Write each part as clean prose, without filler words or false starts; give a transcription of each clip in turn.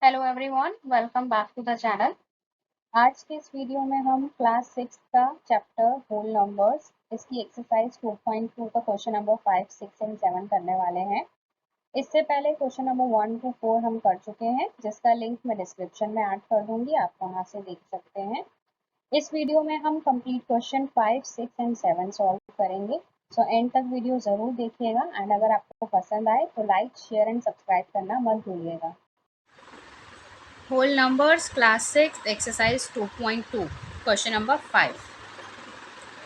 Hello everyone, welcome back to the channel. आज के इस वीडियो में हम क्लास 6 का चैप्टर होल नंबर्स इसकी एक्सरसाइज 2.2 का क्वेश्चन नंबर 5, 6 एंड 7 करने वाले हैं। इससे पहले क्वेश्चन नंबर 1 to 4 हम कर चुके हैं, जिसका लिंक मैं डिस्क्रिप्शन में ऐड कर दूंगी, आप वहां से देख सकते हैं। इस वीडियो में हम कंप्लीट क्वेश्चन 5, 6 एंड 7 सॉल्व करेंगे। सो एंड तक वीडियो जरूर देखिएगा एंड अगर आपको पसंद आए तो लाइक, शेयर एंड सब्सक्राइब करना मत भूलिएगा। Whole numbers, class 6, exercise 2.2, question number 5.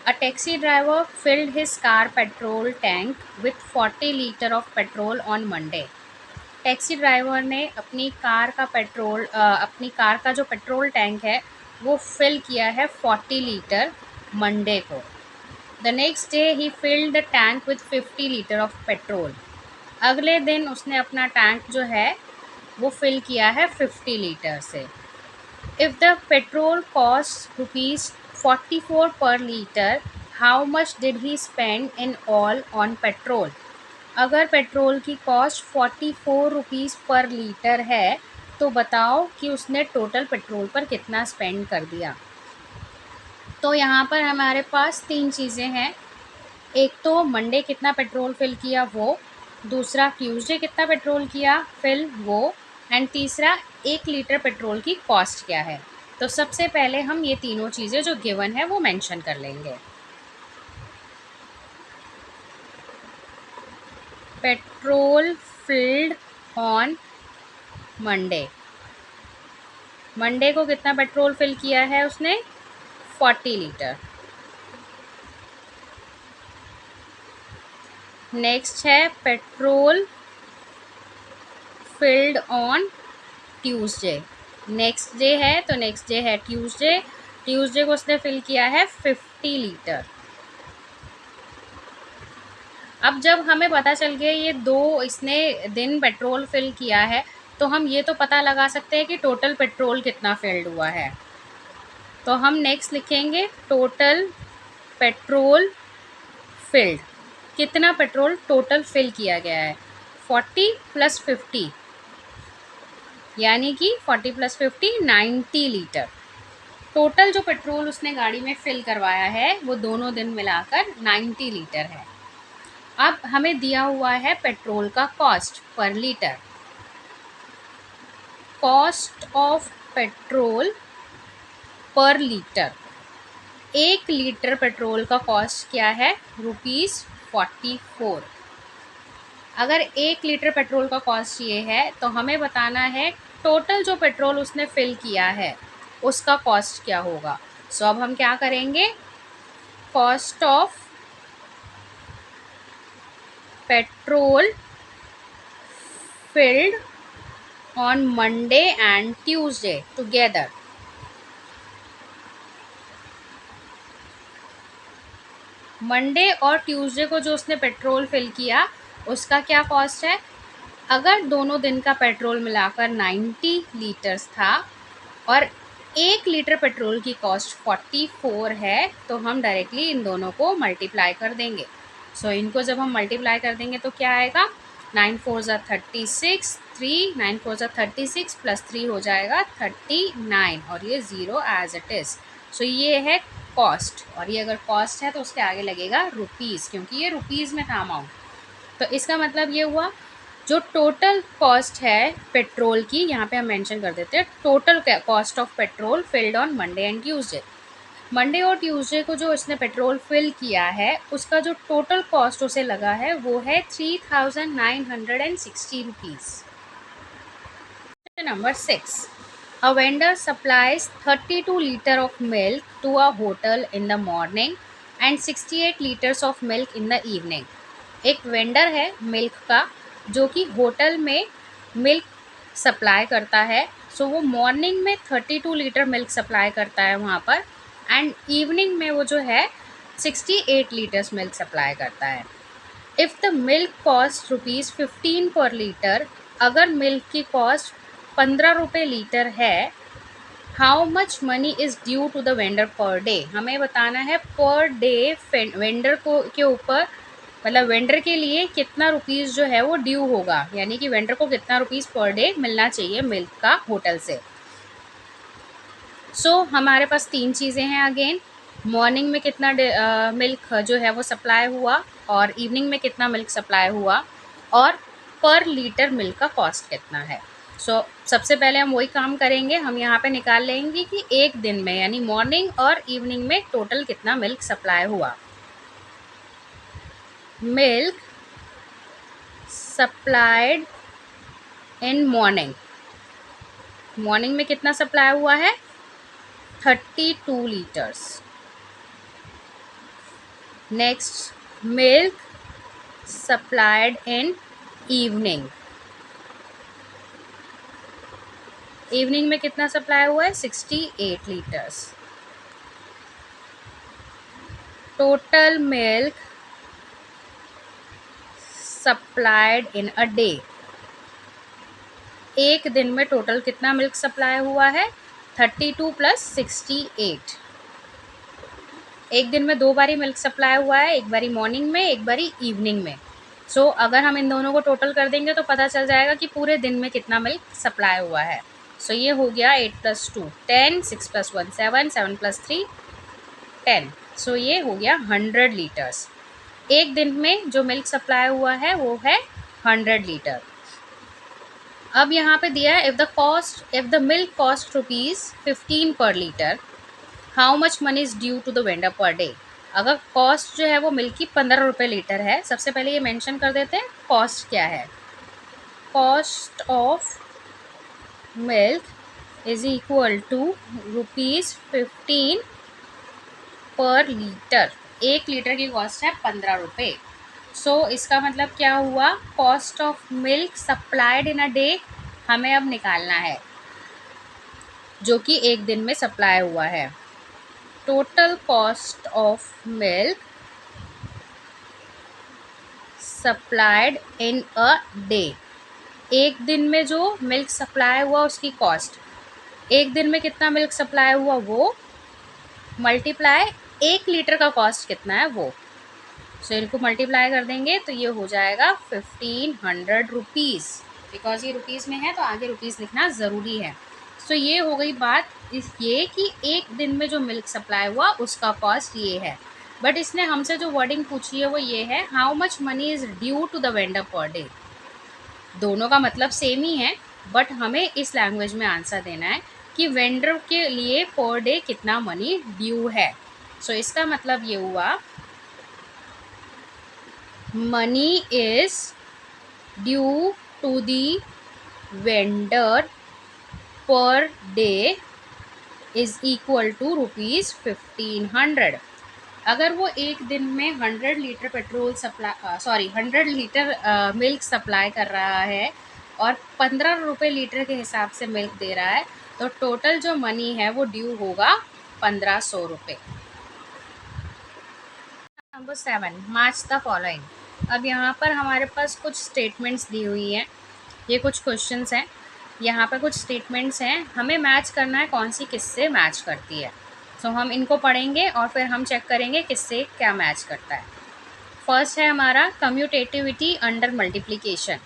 A taxi driver filled his car petrol tank with 40 liter of petrol on Monday. Taxi driver ने अपनी कार का जो पेट्रोल टैंक है वो फिल किया है 40 लीटर मंडे को। The next day he filled the tank with 50 litre of petrol. अगले दिन उसने अपना टैंक जो है वो फिल किया है 50 लीटर से। If the petrol costs rupees 44 per liter, how much did he spend in all on petrol? अगर पेट्रोल की कॉस्ट 44 रुपीज़ पर लीटर है तो बताओ कि उसने टोटल पेट्रोल पर कितना स्पेंड कर दिया। तो यहाँ पर हमारे पास तीन चीज़ें हैं। एक तो मंडे कितना पेट्रोल फिल किया वो, दूसरा ट्यूसडे कितना पेट्रोल किया फिल वो, एंड तीसरा 1 लीटर पेट्रोल की कॉस्ट क्या है। तो सबसे पहले हम ये तीनों चीज़ें जो गिवन है वो मेंशन कर लेंगे। Petrol field on Monday, Monday को कितना पेट्रोल फिल किया है उसने 40 लीटर। नेक्स्ट है petrol field on Tuesday, next day है तो नेक्स्ट डे है ट्यूसडे, ट्यूसडे को उसने फिल किया है 50 लीटर। अब जब हमें पता चल गया ये दो इसने दिन पेट्रोल फिल किया है तो हम ये तो पता लगा सकते हैं कि टोटल पेट्रोल कितना फिल्ड हुआ है। तो हम नेक्स्ट लिखेंगे टोटल पेट्रोल फिल्ड, कितना पेट्रोल टोटल फिल किया गया है 40 + 50, यानी कि 40 + 50 90 लीटर। टोटल जो पेट्रोल उसने गाड़ी में फिल करवाया है वो दोनों दिन मिलाकर 90 लीटर है। अब हमें दिया हुआ है पेट्रोल का cost per litre. Cost of petrol पर लीटर, 1 लीटर पेट्रोल का कॉस्ट क्या है ₹44। अगर 1 लीटर पेट्रोल का कॉस्ट ये है तो हमें बताना है टोटल जो पेट्रोल उसने फिल किया है उसका कॉस्ट क्या होगा। सो अब हम क्या करेंगे, cost of petrol filled on Monday and Tuesday together. Monday और ट्यूसडे को जो उसने पेट्रोल फिल किया उसका क्या कॉस्ट है। अगर दोनों दिन का पेट्रोल मिलाकर 90 लीटर्स था और 1 लीटर पेट्रोल की कॉस्ट 44 है तो हम डायरेक्टली इन दोनों को मल्टीप्लाई कर देंगे। सो इनको जब हम मल्टीप्लाई कर देंगे तो क्या आएगा, 9 4 ज़ा 36, 3 9 4 ज़ा 36 + 3 हो जाएगा 39 और ये 0 एज इट इज़। सो ये है कॉस्ट, और ये अगर कॉस्ट है तो उसके आगे लगेगा रुपीज़ क्योंकि ये रुपीज़ में था अमाउंट। तो इसका मतलब ये हुआ जो टोटल कॉस्ट है पेट्रोल की, यहाँ पे हम मेंशन कर देते हैं total cost of petrol field on Monday and Tuesday. Monday और ट्यूसडे को जो इसने पेट्रोल फिल किया है उसका जो टोटल कॉस्ट उसे लगा है वो है 3960 rupees. Number 6, a vendor supplies 32 liter of milk to a hotel in the morning and 68 liters of milk in the evening. एक वेंडर है मिल्क का जो कि होटल में मिल्क सप्लाई करता है। सो वो मॉर्निंग में 32 लीटर मिल्क सप्लाई करता है वहाँ पर, एंड इवनिंग में वो जो है 68 लीटर्स मिल्क सप्लाई करता है। If the milk cost ₹15 per litre, अगर मिल्क की कॉस्ट 15 रुपये लीटर है, how much money is due to the vendor per day. हमें बताना है पर डे वेंडर को के ऊपर मतलब वेंडर के लिए कितना रुपीज़ जो है वो ड्यू होगा, यानी कि वेंडर को कितना रुपीज़ पर डे मिलना चाहिए मिल्क का होटल से। सो हमारे पास 3 चीज़ें हैं अगेन, मॉर्निंग में कितना मिल्क जो है वो सप्लाई हुआ, और इवनिंग में कितना मिल्क सप्लाई हुआ, और पर लीटर मिल्क का कॉस्ट कितना है। सबसे पहले हम वही काम करेंगे, हम यहाँ पे निकाल लेंगे कि एक दिन में यानी मॉर्निंग और इवनिंग में टोटल कितना मिल्क सप्लाई हुआ। मिल्क सप्लाइड इन मॉर्निंग में कितना सप्लाई हुआ है, 32 litres. Next, milk supplied in evening में कितना सप्लाई हुआ है, 68 litres. Total milk supplied in a day, एक दिन में टोटल कितना मिल्क सप्लाई हुआ है, 32 + 68। एक दिन में 2 बारी मिल्क सप्लाई हुआ है, एक बारी मॉर्निंग में, एक बारी इवनिंग में। अगर हम इन दोनों को टोटल कर देंगे तो पता चल जाएगा कि पूरे दिन में कितना मिल्क सप्लाई हुआ है। ये हो गया 8 + 2 10, 6 + 1 7, 7 + 3 10। ये हो गया 100 लीटर्स। एक दिन में जो मिल्क सप्लाई हुआ है वो है 100 लीटर। अब यहाँ पे दिया है, if the milk cost ₹15 per litre, how much money is due to the vendor per day. अगर कॉस्ट जो है वो मिल्क की 15 रुपये लीटर है, सबसे पहले ये मेंशन कर देते हैं कॉस्ट क्या है। Cost of milk is equal to ₹15 per litre. एक लीटर की कॉस्ट है 15 रुपये। इसका मतलब क्या हुआ, cost of milk supplied in a day हमें अब निकालना है, जो कि एक दिन में सप्लाई हुआ है। Total cost of milk supplied in a day, एक दिन में जो मिल्क सप्लाई हुआ उसकी कॉस्ट, एक दिन में कितना मिल्क सप्लाई हुआ वो, मल्टीप्लाई एक लीटर का कॉस्ट कितना है वो। इनको मल्टीप्लाई कर देंगे तो ये हो जाएगा 1500 रुपीज़। बिकॉज ये रुपीज़ में है तो आगे रुपीज़ लिखना ज़रूरी है। ये हो गई बात ये कि एक दिन में जो मिल्क सप्लाई हुआ उसका कॉस्ट ये है। बट इसने हमसे जो वर्डिंग पूछी है वो ये है, how much money is due to the vendor per day. दोनों का मतलब सेम ही है, बट हमें इस लैंग्वेज में आंसर देना है कि वेंडर के लिए पर डे कितना मनी ड्यू है। इसका मतलब ये हुआ, money is due to the vendor per day is equal to ₹1500। अगर वो एक दिन में 100 litre petrol supply 100 litre milk supply कर रहा है और 15 रुपये लीटर के हिसाब से मिल्क दे रहा है, तो टोटल जो मनी है वो ड्यू होगा 1500 रुपये। Number 7, match the following. अब यहाँ पर हमारे पास कुछ स्टेटमेंट्स दी हुई हैं, ये कुछ क्वेश्चंस हैं, यहाँ पर कुछ स्टेटमेंट्स हैं, हमें मैच करना है कौन सी किससे मैच करती है। हम इनको पढ़ेंगे और फिर हम चेक करेंगे किससे क्या मैच करता है। फर्स्ट है हमारा commutativity under multiplication.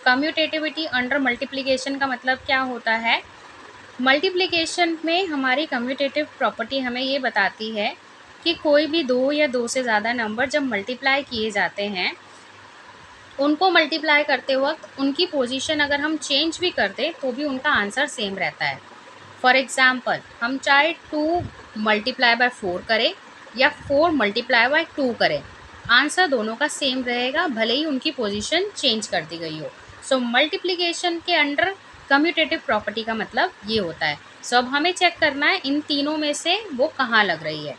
Commutativity under multiplication का मतलब क्या होता है, मल्टीप्लिकेशन में हमारी कम्यूटेटिव प्रॉपर्टी हमें ये बताती है कि कोई भी दो या दो से ज़्यादा नंबर जब मल्टीप्लाई किए जाते हैं, उनको मल्टीप्लाई करते वक्त उनकी पोजीशन अगर हम चेंज भी कर दें तो भी उनका आंसर सेम रहता है। फॉर एग्ज़ाम्पल, हम चाहे 2 मल्टीप्लाई बाय 4 करें या 4 मल्टीप्लाई बाय 2 करें, आंसर दोनों का सेम रहेगा, भले ही उनकी पोजीशन चेंज कर दी गई हो। मल्टीप्लिकेशन के अंडर कम्यूटेटिव प्रॉपर्टी का मतलब ये होता है। अब हमें चेक करना है इन तीनों में से वो कहाँ लग रही है।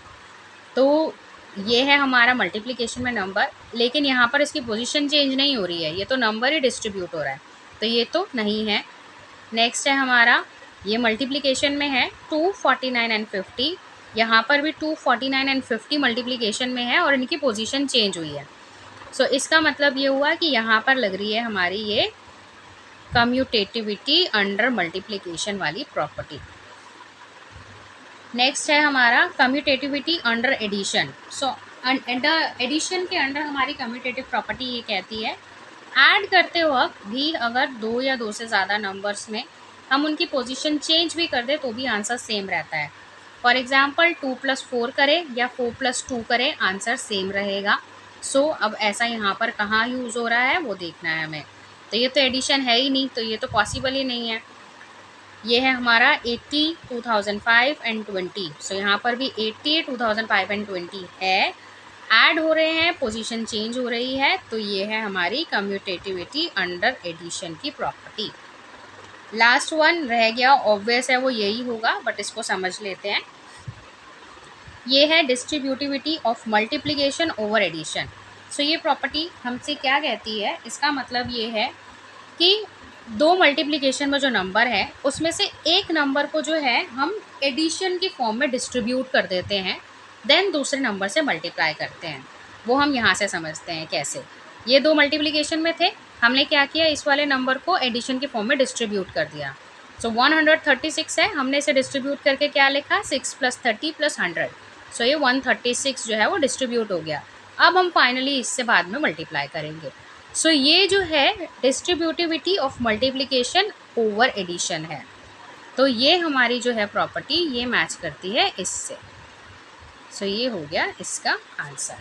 तो ये है हमारा मल्टीप्लिकेशन में नंबर, लेकिन यहाँ पर इसकी पोजीशन चेंज नहीं हो रही है, ये तो नंबर ही डिस्ट्रीब्यूट हो रहा है, तो ये तो नहीं है। नेक्स्ट है हमारा, ये मल्टीप्लिकेशन में है 249 एंड 50, यहाँ पर भी 249 एंड 50 मल्टीप्लिकेशन में है और इनकी पोजीशन चेंज हुई है। इसका मतलब ये हुआ कि यहाँ पर लग रही है हमारी ये कम्यूटेटिविटी अंडर मल्टीप्लिकेशन वाली प्रॉपर्टी। नेक्स्ट है हमारा कम्यूटेटिविटी अंडर एडिशन। एडिशन के अंडर हमारी कम्यूटेटिव प्रॉपर्टी ये कहती है ऐड करते वक्त भी अगर दो या दो से ज़्यादा नंबर्स में हम उनकी पोजीशन चेंज भी कर दें तो भी आंसर सेम रहता है। फॉर एग्जांपल 2+4 करें या 4+2 करें, आंसर सेम रहेगा। सो अब ऐसा यहाँ पर कहाँ यूज़ हो रहा है वो देखना है हमें। तो ये तो एडिशन है ही नहीं, तो ये तो पॉसिबल ही नहीं है। ये है हमारा 80, 2005 एंड 20। सो यहाँ पर भी 80, 2005 एंड 20 है, ऐड हो रहे हैं, पोजीशन चेंज हो रही है, तो ये है हमारी कम्यूटेटिविटी अंडर एडिशन की प्रॉपर्टी। लास्ट वन रह गया, ऑब्वियस है वो यही होगा, बट इसको समझ लेते हैं। ये है distributivity of multiplication over addition. So ये प्रॉपर्टी हमसे क्या कहती है, इसका मतलब ये है कि दो मल्टीप्लिकेशन में जो नंबर है उसमें से एक नंबर को जो है हम एडिशन की फॉर्म में डिस्ट्रीब्यूट कर देते हैं, देन दूसरे नंबर से मल्टीप्लाई करते हैं। वो हम यहाँ से समझते हैं कैसे। ये दो मल्टीप्लिकेशन में थे, हमने क्या किया, इस वाले नंबर को एडिशन की फॉर्म में डिस्ट्रीब्यूट कर दिया। सो 136 है, हमने इसे डिस्ट्रीब्यूट करके क्या लिखा, 6 + 30 + 100। सो ये 136 जो है वो डिस्ट्रीब्यूट हो गया। अब हम फाइनली इससे बाद में मल्टीप्लाई करेंगे। सो ये जो है distributivity of multiplication over addition है। तो ये हमारी जो है प्रॉपर्टी ये मैच करती है इससे। सो ये हो गया इसका आंसर।